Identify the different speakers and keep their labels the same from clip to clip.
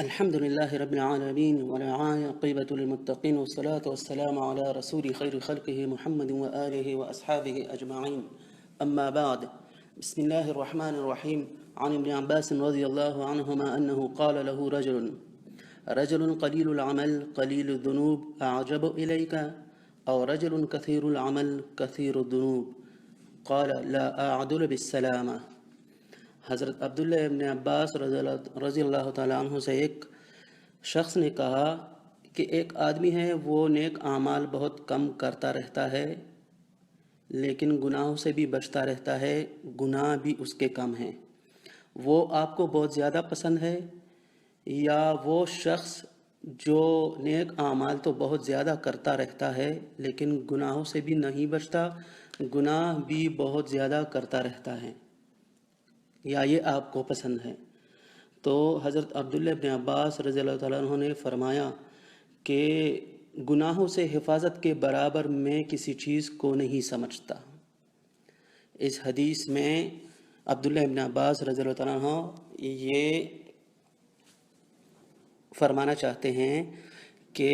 Speaker 1: الحمد لله رب العالمين والعاقبة للمتقين والصلاة والسلام على رسول خير خلقه محمد وآله وأصحابه أجمعين. أما بعد، بسم الله الرحمن الرحيم. عن ابن عباس رضي الله عنهما أنه قال له رجل قليل العمل قليل الذنوب أعجب إليك أو رجل كثير العمل كثير الذنوب؟ قال لا أعدل بالسلامة. حضرت عبداللہ ابن عباس رضی اللہ تعالیٰ عنہ سے ایک شخص نے کہا کہ ایک آدمی ہے، وہ نیک اعمال بہت کم کرتا رہتا ہے لیکن گناہوں سے بھی بچتا رہتا ہے، گناہ بھی اس کے کم ہیں، وہ آپ کو بہت زیادہ پسند ہے یا وہ شخص جو نیک اعمال تو بہت زیادہ کرتا رہتا ہے لیکن گناہوں سے بھی نہیں بچتا، گناہ بھی بہت زیادہ کرتا رہتا ہے، یا یہ آپ کو پسند ہے؟ تو حضرت عبداللہ ابن عباس رضی اللہ تعالیٰ عنہ نے فرمایا کہ گناہوں سے حفاظت کے برابر میں کسی چیز کو نہیں سمجھتا۔ اس حدیث میں عبداللہ ابن عباس رضی اللہ تعالیٰ عنہ یہ فرمانا چاہتے ہیں کہ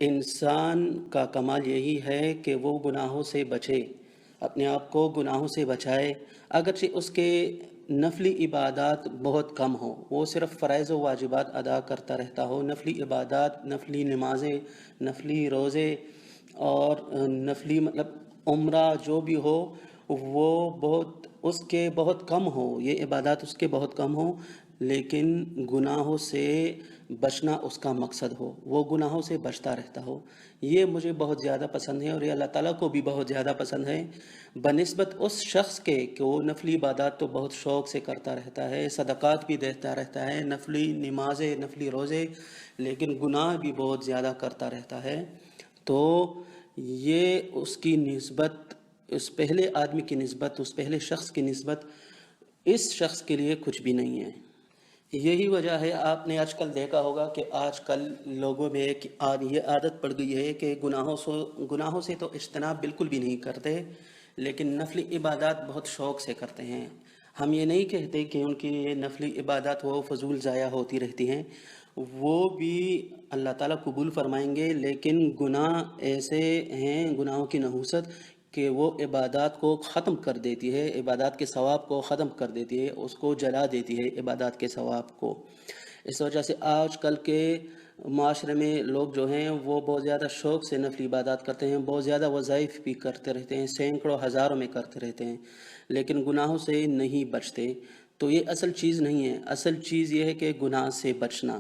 Speaker 1: انسان کا کمال یہی ہے کہ وہ گناہوں سے بچے، اپنے آپ کو گناہوں سے بچائے، اگرچہ اس کے نفلی عبادات بہت کم ہوں، وہ صرف فرائض و واجبات ادا کرتا رہتا ہو، نفلی عبادات، نفلی نمازیں، نفلی روزے اور نفلی عمرہ جو بھی ہو وہ اس کے بہت کم ہو، یہ عبادات اس کے بہت کم ہوں، لیکن گناہوں سے بچنا اس کا مقصد ہو، وہ گناہوں سے بچتا رہتا ہو۔ یہ مجھے بہت زیادہ پسند ہے اور یہ اللہ تعالیٰ کو بھی بہت زیادہ پسند ہے، بنسبت اس شخص کے کہ وہ نفلی عبادات تو بہت شوق سے کرتا رہتا ہے، صدقات بھی دیتا رہتا ہے، نفلی نمازیں، نفلی روزے، لیکن گناہ بھی بہت زیادہ کرتا رہتا ہے۔ تو یہ اس کی نسبت، اس پہلے آدمی کی نسبت، اس پہلے شخص کی نسبت اس شخص کے لیے کچھ بھی نہیں ہے۔ یہی وجہ ہے، آپ نے آج کل دیکھا ہوگا کہ آج کل لوگوں میں یہ عادت پڑ گئی ہے کہ گناہوں سے تو اجتناب بالکل بھی نہیں کرتے، لیکن نفلی عبادات بہت شوق سے کرتے ہیں۔ ہم یہ نہیں کہتے کہ ان کی یہ نفلی عبادات وہ فضول ضائع ہوتی رہتی ہیں، وہ بھی اللہ تعالیٰ قبول فرمائیں گے، لیکن گناہ ایسے ہیں، گناہوں کی نحوست کہ وہ عبادات کو ختم کر دیتی ہے، عبادات کے ثواب کو ختم کر دیتی ہے، اس کو جلا دیتی ہے عبادات کے ثواب کو۔ اس وجہ سے آج کل کے معاشرے میں لوگ جو ہیں وہ بہت زیادہ شوق سے نفلی عبادات کرتے ہیں، بہت زیادہ وظائف بھی کرتے رہتے ہیں، سینکڑوں ہزاروں میں کرتے رہتے ہیں، لیکن گناہوں سے نہیں بچتے۔ تو یہ اصل چیز نہیں ہے، اصل چیز یہ ہے کہ گناہ سے بچنا،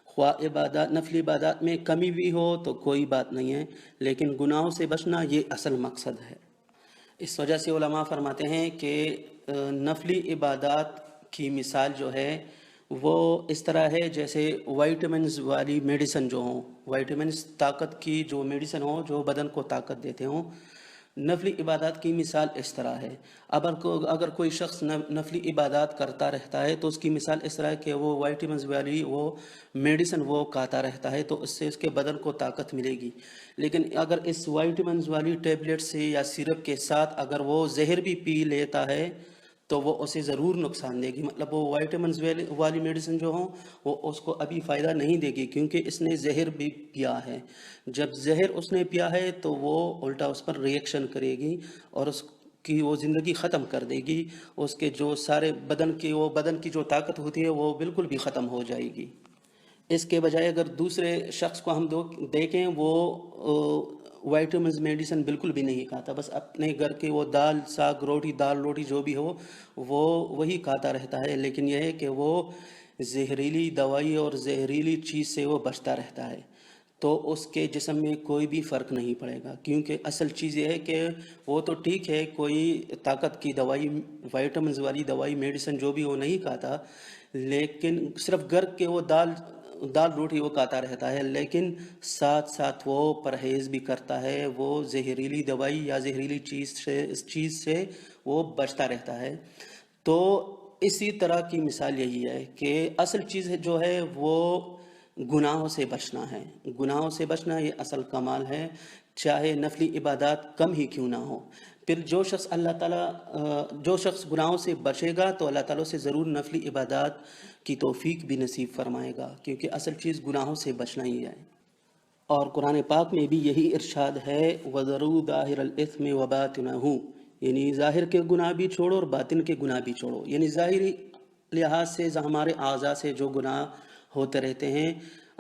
Speaker 1: خواہ عبادات، نفلی عبادات میں کمی بھی ہو تو کوئی بات نہیں ہے، لیکن گناہوں سے بچنا یہ اصل مقصد ہے۔ اس وجہ سے علماء فرماتے ہیں کہ نفلی عبادات کی مثال جو ہے وہ اس طرح ہے جیسے وائٹامنز والی میڈیسن جو ہوں، وائٹامنز طاقت کی جو میڈیسن ہوں جو بدن کو طاقت دیتے ہوں، نفلی عبادات کی مثال اس طرح ہے۔ اگر کوئی شخص نفلی عبادات کرتا رہتا ہے تو اس کی مثال اس طرح ہے کہ وہ وائٹامنز والی وہ میڈیسن وہ کھاتا رہتا ہے تو اس سے اس کے بدن کو طاقت ملے گی، لیکن اگر اس وائٹامنز والی ٹیبلٹ سے یا سیرپ کے ساتھ اگر وہ زہر بھی پی لیتا ہے تو وہ اسے ضرور نقصان دے گی، مطلب وہ وائٹامنز والی میڈیسن جو ہوں وہ اس کو ابھی فائدہ نہیں دے گی کیونکہ اس نے زہر بھی پیا ہے۔ جب زہر اس نے پیا ہے تو وہ الٹا اس پر ریئیکشن کرے گی اور اس کی وہ زندگی ختم کر دے گی، اس کے جو سارے بدن کی جو طاقت ہوتی ہے وہ بالکل بھی ختم ہو جائے گی۔ اس کے بجائے اگر دوسرے شخص کو ہم دیکھیں، وہ وائٹامنز میڈیسن بالکل بھی نہیں کھاتا، بس اپنے گھر کے وہ دال ساگ روٹی، دال روٹی جو بھی ہو وہ وہی کھاتا رہتا ہے، لیکن یہ ہے کہ وہ زہریلی دوائی اور زہریلی چیز سے وہ بچتا رہتا ہے، تو اس کے جسم میں کوئی بھی فرق نہیں پڑے گا، کیونکہ اصل چیز یہ ہے کہ وہ تو ٹھیک ہے کوئی طاقت کی دوائی، وائٹامنز والی دوائی میڈیسن جو بھی وہ نہیں کھاتا، لیکن صرف گھر کے وہ دال روٹی وہ کھاتا رہتا ہے، لیکن ساتھ ساتھ وہ پرہیز بھی کرتا ہے، وہ زہریلی دوائی یا زہریلی اس چیز سے وہ بچتا رہتا ہے۔ تو اسی طرح کی مثال یہی ہے کہ اصل چیز جو ہے وہ گناہوں سے بچنا ہے، گناہوں سے بچنا یہ اصل کمال ہے، چاہے نفلی عبادات کم ہی کیوں نہ ہو، پھر جو شخص گناہوں سے بچے گا تو اللہ تعالیٰ سے ضرور نفلی عبادات کی توفیق بھی نصیب فرمائے گا، کیونکہ اصل چیز گناہوں سے بچنا ہی ہے۔ اور قرآن پاک میں بھی یہی ارشاد ہے، وَذَرُوا ظَاهِرَ الْإِثْمِ وَبَاطِنَهُ، یعنی ظاہر کے گناہ بھی چھوڑو اور باطن کے گناہ بھی چھوڑو، یعنی ظاہری لحاظ سے ہمارے اعضاء سے جو گناہ ہوتے رہتے ہیں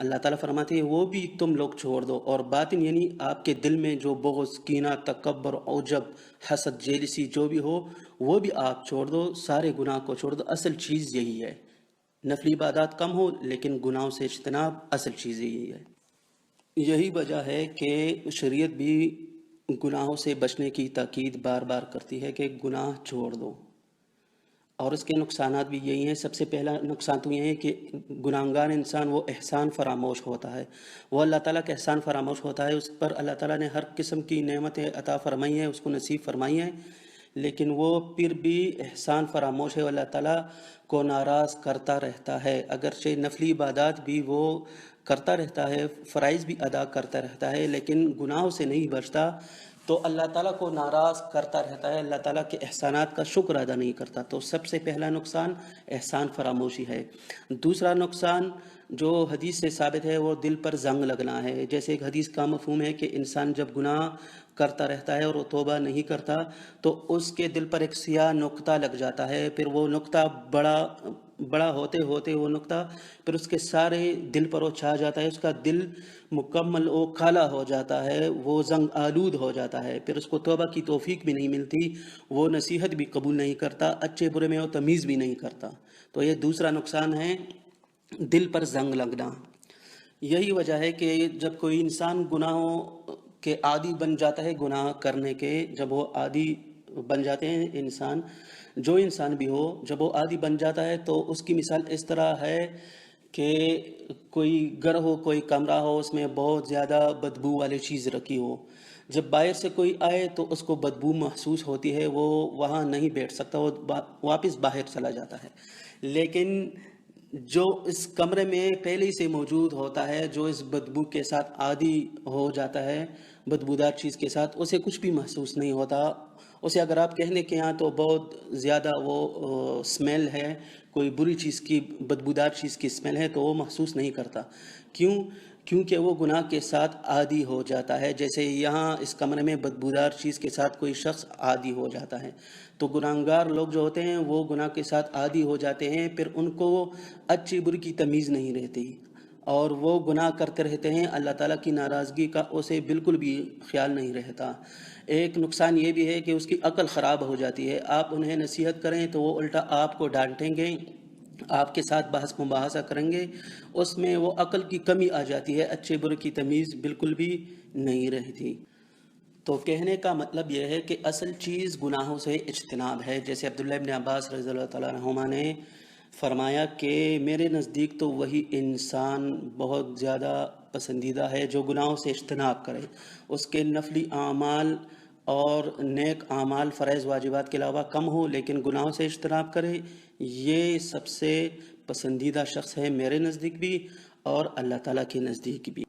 Speaker 1: اللہ تعالیٰ فرماتے ہیں وہ بھی تم لوگ چھوڑ دو، اور باطن یعنی آپ کے دل میں جو بغض، کینہ، تکبر، عجب، حسد، جیلسی جو بھی ہو وہ بھی آپ چھوڑ دو، سارے گناہ کو چھوڑ دو۔ اصل چیز یہی ہے، نفلی عبادات کم ہو لیکن گناہوں سے اجتناب، اصل چیز یہی ہے۔ یہی وجہ ہے کہ شریعت بھی گناہوں سے بچنے کی تاکید بار بار کرتی ہے کہ گناہ چھوڑ دو، اور اس کے نقصانات بھی یہی ہیں۔ سب سے پہلا نقصان تو یہ ہے کہ گناہگار انسان وہ احسان فراموش ہوتا ہے، وہ اللہ تعالیٰ کا احسان فراموش ہوتا ہے، اس پر اللہ تعالیٰ نے ہر قسم کی نعمتیں عطا فرمائی ہیں، اس کو نصیب فرمائی ہیں، لیکن وہ پھر بھی احسان فراموش ہے، اللہ تعالیٰ کو ناراض کرتا رہتا ہے۔ اگرچہ نفلی عبادات بھی وہ کرتا رہتا ہے، فرائض بھی ادا کرتا رہتا ہے، لیکن گناہوں سے نہیں بچتا تو اللہ تعالیٰ کو ناراض کرتا رہتا ہے، اللہ تعالیٰ کے احسانات کا شکر ادا نہیں کرتا۔ تو سب سے پہلا نقصان احسان فراموشی ہے۔ دوسرا نقصان جو حدیث سے ثابت ہے وہ دل پر زنگ لگنا ہے۔ جیسے ایک حدیث کا مفہوم ہے کہ انسان جب گناہ کرتا رہتا ہے اور وہ توبہ نہیں کرتا تو اس کے دل پر ایک سیاہ نقطہ لگ جاتا ہے، پھر وہ نقطہ بڑا ہوتے ہوتے وہ نقطہ پھر اس کے سارے دل پر وہ چھا جاتا ہے، اس کا دل مکمل وہ کالا ہو جاتا ہے، وہ زنگ آلود ہو جاتا ہے، پھر اس کو توبہ کی توفیق بھی نہیں ملتی، وہ نصیحت بھی قبول نہیں کرتا، اچھے برے میں وہ تمیز بھی نہیں کرتا۔ تو یہ دوسرا نقصان ہے، دل پر زنگ لگنا۔ یہی وجہ ہے کہ جب کوئی انسان گناہوں کے عادی بن جاتا ہے، گناہ کرنے کے جب وہ عادی بن جاتے ہیں انسان، جو انسان بھی ہو جب وہ عادی بن جاتا ہے تو اس کی مثال اس طرح ہے کہ کوئی گھر ہو، کوئی کمرہ ہو، اس میں بہت زیادہ بدبو والی چیز رکھی ہو، جب باہر سے کوئی آئے تو اس کو بدبو محسوس ہوتی ہے، وہ وہاں نہیں بیٹھ سکتا، وہ واپس باہر چلا جاتا ہے۔ لیکن جو اس کمرے میں پہلے ہی سے موجود ہوتا ہے، جو اس بدبو کے ساتھ عادی ہو جاتا ہے، بدبودار چیز کے ساتھ، اسے کچھ بھی محسوس نہیں ہوتا۔ اسے اگر آپ کہنے کے یہاں تو بہت زیادہ وہ سمیل ہے، کوئی بری چیز کی، بدبودار چیز کی سمیل ہے، تو وہ محسوس نہیں کرتا۔ کیونکہ وہ گناہ کے ساتھ عادی ہو جاتا ہے۔ جیسے یہاں اس کمرے میں بدبودار چیز کے ساتھ کوئی شخص عادی ہو جاتا ہے، تو گناہگار لوگ جو ہوتے ہیں وہ گناہ کے ساتھ عادی ہو جاتے ہیں، پھر ان کو اچھی بری کی تمیز نہیں رہتی اور وہ گناہ کرتے رہتے ہیں، اللہ تعالیٰ کی ناراضگی کا اسے بالکل بھی خیال نہیں رہتا۔ ایک نقصان یہ بھی ہے کہ اس کی عقل خراب ہو جاتی ہے، آپ انہیں نصیحت کریں تو وہ الٹا آپ کو ڈانٹیں گے، آپ کے ساتھ بحث مباحثہ کریں گے، اس میں وہ عقل کی کمی آ جاتی ہے، اچھے برے کی تمیز بالکل بھی نہیں رہتی۔ تو کہنے کا مطلب یہ ہے کہ اصل چیز گناہوں سے اجتناب ہے۔ جیسے عبداللہ ابن عباس رضی اللہ تعالیٰ عنہما نے فرمایا کہ میرے نزدیک تو وہی انسان بہت زیادہ پسندیدہ ہے جو گناہوں سے اجتناب کرے، اس کے نفلی اعمال اور نیک اعمال فرائض واجبات کے علاوہ کم ہو لیکن گناہوں سے اجتناب کرے، یہ سب سے پسندیدہ شخص ہے میرے نزدیک بھی اور اللہ تعالیٰ کے نزدیک بھی۔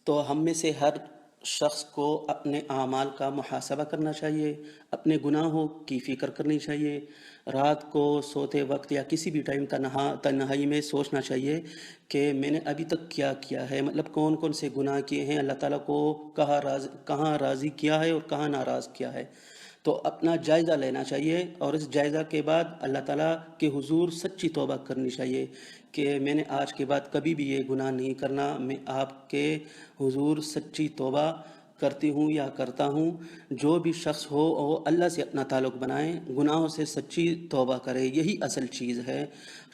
Speaker 1: تو ہم میں سے ہر شخص کو اپنے اعمال کا محاسبہ کرنا چاہیے، اپنے گناہوں کی فکر کرنی چاہیے، رات کو سوتے وقت یا کسی بھی ٹائم تنہائی میں سوچنا چاہیے کہ میں نے ابھی تک کیا کیا ہے، مطلب کون کون سے گناہ کیے ہیں، اللہ تعالیٰ کو کہاں راضی کیا ہے اور کہاں ناراض کیا ہے۔ تو اپنا جائزہ لینا چاہیے اور اس جائزہ کے بعد اللہ تعالیٰ کے حضور سچی توبہ کرنی چاہیے کہ میں نے آج کے بعد کبھی بھی یہ گناہ نہیں کرنا، میں آپ کے حضور سچی توبہ کرتی ہوں یا کرتا ہوں۔ جو بھی شخص ہو وہ اللہ سے اپنا تعلق بنائے، گناہوں سے سچی توبہ کرے، یہی اصل چیز ہے۔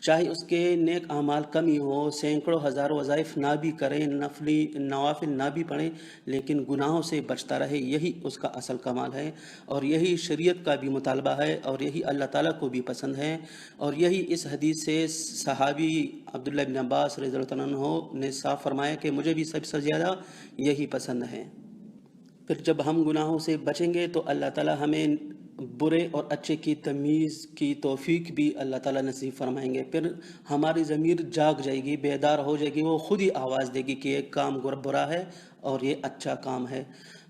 Speaker 1: چاہے اس کے نیک اعمال کم ہی ہو، سینکڑوں ہزار وظائف نہ بھی کریں، نوافل نہ بھی پڑھیں، لیکن گناہوں سے بچتا رہے، یہی اس کا اصل کمال ہے اور یہی شریعت کا بھی مطالبہ ہے اور یہی اللہ تعالیٰ کو بھی پسند ہے، اور یہی اس حدیث سے صحابی عبداللہ بن عباس رضی اللہ عنہ نے صاف فرمایا کہ مجھے بھی سب سے زیادہ یہی پسند ہے۔ پھر جب ہم گناہوں سے بچیں گے تو اللہ تعالیٰ ہمیں برے اور اچھے کی تمیز کی توفیق بھی اللہ تعالیٰ نصیب فرمائیں گے، پھر ہماری ضمیر جاگ جائے گی، بیدار ہو جائے گی، وہ خود ہی آواز دے گی کہ یہ کام برا ہے اور یہ اچھا کام ہے۔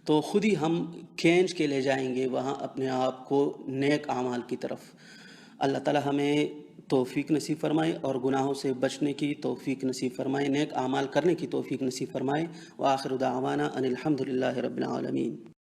Speaker 1: تو خود ہی ہم کھینچ کے لے جائیں گے وہاں اپنے آپ کو نیک اعمال کی طرف۔ اللہ تعالی ہمیں توفیق نصیب فرمائے اور گناہوں سے بچنے کی توفیق نصیب فرمائے، نیک اعمال کرنے کی توفیق نصیب فرمائے۔ وآخر دعوانا ان الحمد للہ رب العالمین۔